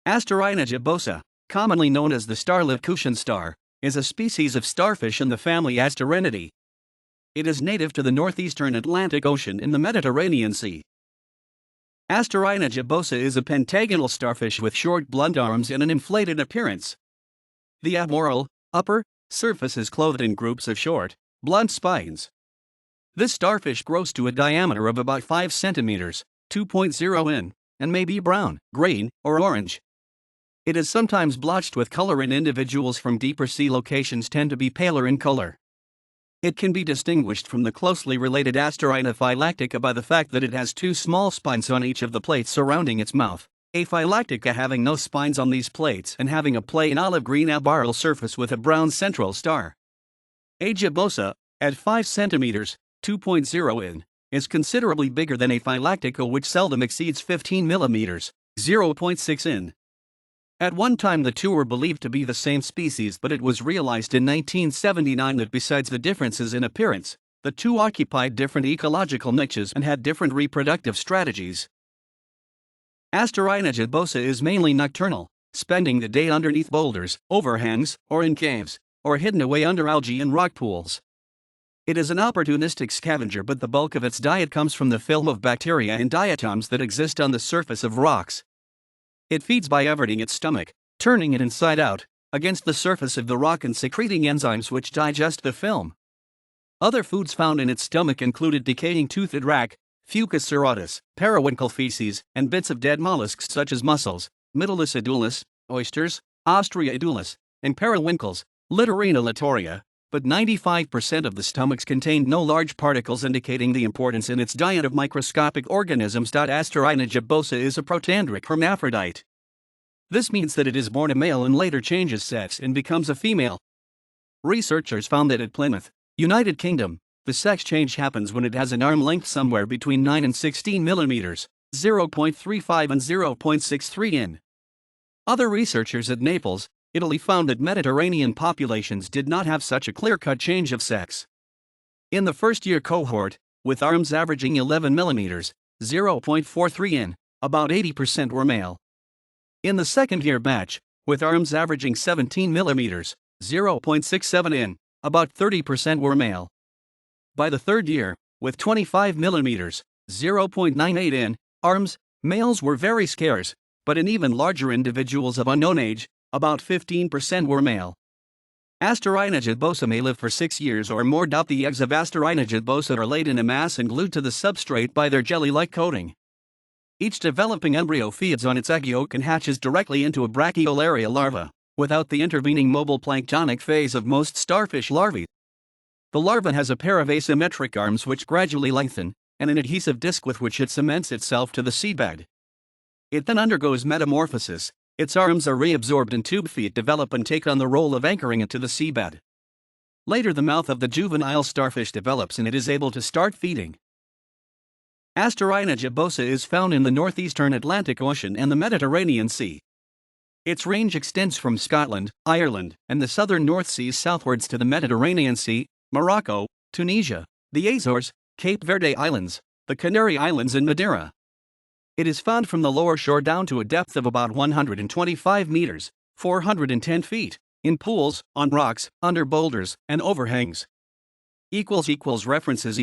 Asterina Gibbosa, commonly known as the starlet cushion star, is a species of starfish in the family Asterinidae. It is native to the northeastern Atlantic Ocean in the Mediterranean Sea. Asterina gibbosa is a pentagonal starfish with short blunt arms and an inflated appearance. The abdominal, upper, surface is clothed in groups of short, blunt spines. This starfish grows to a diameter of about 5 centimeters, 2.0 in, and may be brown, green, or orange. It is sometimes blotched with color, and individuals from deeper sea locations tend to be paler in color. It can be distinguished from the closely related Asterina phylactica by the fact that it has 2 small spines on each of the plates surrounding its mouth, a phylactica having no spines on these plates and having a plain olive-green abdominal surface with a brown central star. A gibbosa, at 5 centimeters, 2.0 in, is considerably bigger than a phylactica, which seldom exceeds 15 millimeters, 0.6 in. At one time the two were believed to be the same species, but it was realized in 1979 that besides the differences in appearance, the two occupied different ecological niches and had different reproductive strategies. Asterina gibbosa is mainly nocturnal, spending the day underneath boulders, overhangs, or in caves, or hidden away under algae and rock pools. It is an opportunistic scavenger, but the bulk of its diet comes from the film of bacteria and diatoms that exist on the surface of rocks. It feeds by everting its stomach, turning it inside out, against the surface of the rock and secreting enzymes which digest the film. Other foods found in its stomach included decaying toothed rack, Fucus serratus, periwinkle feces, and bits of dead mollusks such as mussels, Mytilus edulis, oysters, Ostrea edulis, and periwinkles, Littorina littoria, but 95% of the stomachs contained no large particles, indicating the importance in its diet of microscopic organisms. Asterina gibbosa is a protandric hermaphrodite. This means that it is born a male and later changes sex and becomes a female. Researchers found that at Plymouth, United Kingdom, the sex change happens when it has an arm length somewhere between 9 and 16 millimeters, 0.35 and 0.63 in. Other researchers at Naples, Italy, found that Mediterranean populations did not have such a clear-cut change of sex. In the first-year cohort, with arms averaging 11 millimeters, 0.43 in, about 80% were male. In the second-year batch, with arms averaging 17 millimeters, 0.67 in, about 30% were male. By the third year, with 25 millimeters, 0.98 in, arms, males were very scarce, but in even larger individuals of unknown age, about 15% were male. Asterina gibbosa may live for 6 years or more. The eggs of Asterina gibbosa are laid in a mass and glued to the substrate by their jelly-like coating. Each developing embryo feeds on its egg yolk and hatches directly into a brachiolaria larva, without the intervening mobile planktonic phase of most starfish larvae. The larva has a pair of asymmetric arms which gradually lengthen, and an adhesive disc with which it cements itself to the seabed. It then undergoes metamorphosis. Its arms are reabsorbed and tube feet develop and take on the role of anchoring it to the seabed. Later, the mouth of the juvenile starfish develops and it is able to start feeding. Asterina gibbosa is found in the northeastern Atlantic Ocean and the Mediterranean Sea. Its range extends from Scotland, Ireland, and the southern North Sea southwards to the Mediterranean Sea, Morocco, Tunisia, the Azores, Cape Verde Islands, the Canary Islands, and Madeira. It is found from the lower shore down to a depth of about 125 meters, 410 feet, in pools, on rocks, under boulders, and overhangs. References